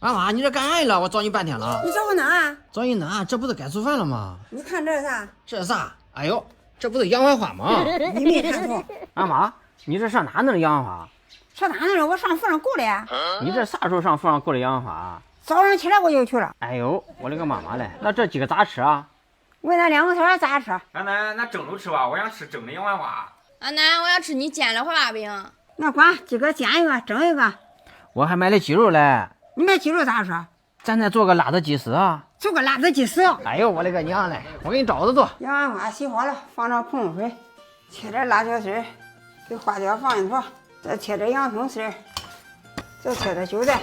俺妈，你这干啥去了？我找你半天了。你找我哪？找你哪？这不是该做饭了吗？你看这是啥？这是啥？哎呦，这不是洋槐花吗？你没看错。俺妈，你这上哪弄的洋槐花？上哪呢？我上府上雇的呀。你这啥时候上府上雇的洋槐花？早上起来我就去了。哎呦，我的个妈妈嘞！那这几个咋吃啊？问那2个小孩咋吃？俺奶那蒸着吃吧，我想吃蒸的洋槐花。俺奶，我要吃你煎的槐花饼。那管几个煎一个，蒸一个。我还买了鸡肉嘞。你买鸡肉咋吃？咱再做个辣子鸡丝啊！做个辣子鸡丝。哎呦，我的个娘嘞！我给你照着做。洋槐花洗好了，放上控水，切点辣椒丝，给花椒放一坨，再切点洋葱丝，再切点韭菜。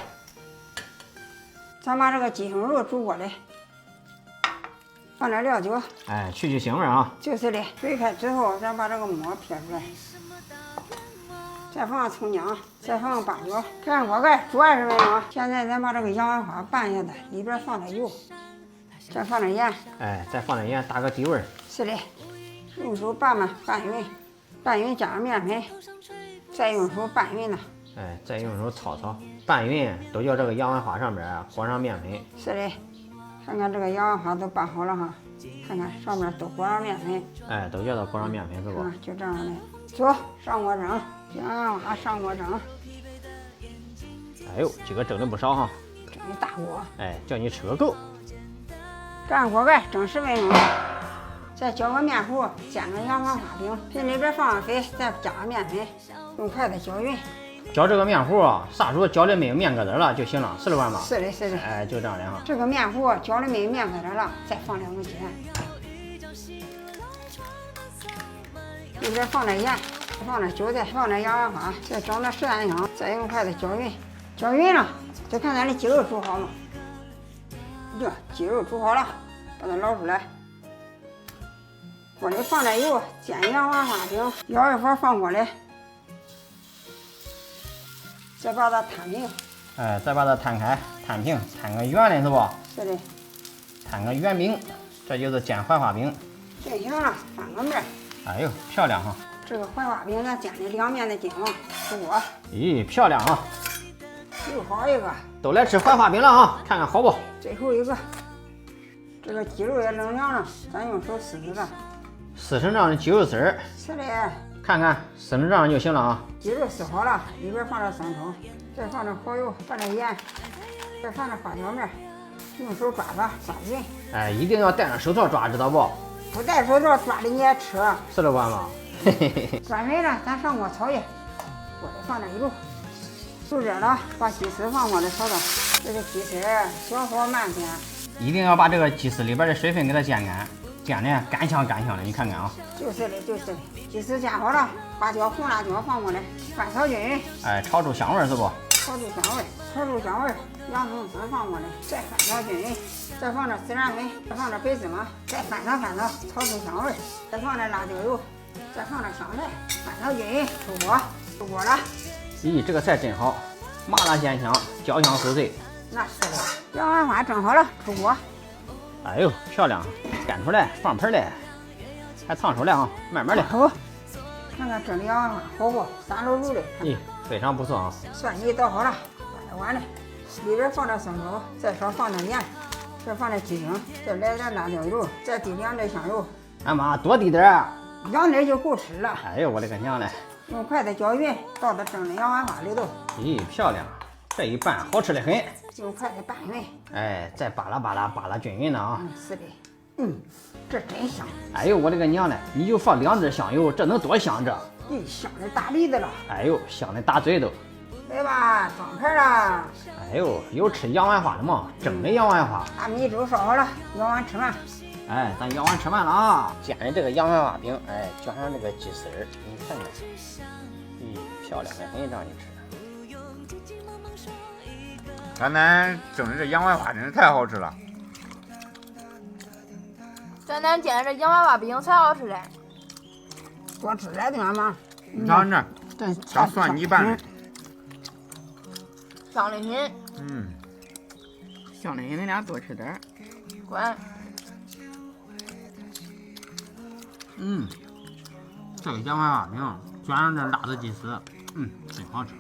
咱把这个鸡胸肉煮过来，放点料酒，哎，去腥味啊！就是的。水开之后，咱把这个馍撇出来，再放上葱姜，再放上八角，盖上锅盖煮20分钟。现在咱把这个洋槐花拌一下子，里边放点油，再放点盐，哎，再放点盐打个底味儿。是的，用手拌拌拌匀，拌匀加上面粉，再用手拌匀了。哎，再用手炒炒，拌匀，都叫这个洋槐花上边裹上面粉。是的，看看这个洋槐花都拌好了哈，看看上面都裹上面粉。哎，都叫它裹上面粉是不？就这样的。走，上锅蒸，洋槐花上锅蒸。哎呦，今个蒸的不少哈，蒸一大锅。哎，叫你吃个够。盖上锅盖蒸10分钟，再搅个面糊，煎个洋槐花饼，盆里边放上水，再加上面粉，用筷子搅匀。搅这个面糊啊，啥时候搅的没有面疙瘩了就行了，是了吧妈？是的，是的。哎，就这样的哈。这个面糊搅的没有面疙瘩了，再放2个鸡蛋，里边放点盐，放点韭菜，放点洋槐花，再整点13香，再用筷子搅匀。搅匀了，就看咱的鸡肉煮好吗？这鸡肉煮好了，把它捞出来。锅里放点油，煎洋槐花饼，舀一会儿放锅里，再把它摊平。哎，再把它摊开，摊平，摊个圆的是不？是的。摊个圆饼，这就是煎槐花饼。定型了，翻个面。哎呦，漂亮哈！这个槐花饼咱煎的两面的金黄，出锅。咦，漂亮哈！又好一个。都来吃槐花饼了哈，看看好不？最后一个，这个鸡肉也冷凉了，咱用手撕撕它。撕成这样的鸡肉丝儿。是的。看看撕成这样就行了啊。鸡肉撕好了，里边放点生抽，再放点蚝油，放点盐，再放点花椒面，用手抓抓匀。哎，一定要戴上手套抓，知道不？不戴手套抓的你也吃。是了吧妈？嘿嘿嘿。抓匀了，咱上锅炒一，锅里放点油，熟热了，把鸡丝放锅里炒炒。这个鸡丝小火慢煎。一定要把这个鸡丝里边的水分给它煎干，煎的干香干香的，你看看啊。就是的，就是的。鸡丝煎好了，花椒、红辣椒放过来，翻炒均匀。哎，炒出香味是不？炒出香味，炒出香味，洋葱丝放过来，再翻炒均匀，再放点孜然粉，再放点白芝麻，再翻炒，炒出香味，再放点辣椒油，再放点香菜，翻炒均匀，出锅了。咦，这个菜真好，麻辣鲜香，焦香酥脆。那是的，洋槐花蒸好了，出锅。哎呦，漂亮！干出来，放盆来，还烫手来啊，慢慢的。好，看看蒸的洋槐花好不？散溜溜的。咦，非常不错啊。蒜泥捣好了，摆碗里，里边放点生抽，再少放点盐，再放点鸡精，再来点辣椒油，再滴2滴香油。俺妈多滴点儿，2滴就够吃了。哎呦，我的个娘嘞！用筷子搅匀，倒到蒸的洋槐花里头。咦，漂亮！这一拌好吃的很。用筷子拌匀。哎，再扒拉均匀的啊。是的。这真香。哎呦，我的个娘嘞！你就放2滴香油，这能多香这？咦，香的打鼻子了。哎呦，香的打嘴都。来吧，装盘了。哎呦，有吃洋槐花的吗？蒸的洋槐花。大米粥烧好了，舀碗吃饭。哎，咱舀碗吃饭了啊！煎的这个洋槐花饼，哎，浇上这个鸡丝儿，你看看，咦，漂亮的很，让你吃。俺奶蒸的这洋槐花真是太好吃了。咱奶煎的这洋槐花饼才好吃嘞。多吃点对吗？你尝尝，像蒜泥拌的。香的很。香的很，你俩多吃点。乖。这个洋槐花饼卷上这辣子鸡丝，真好吃。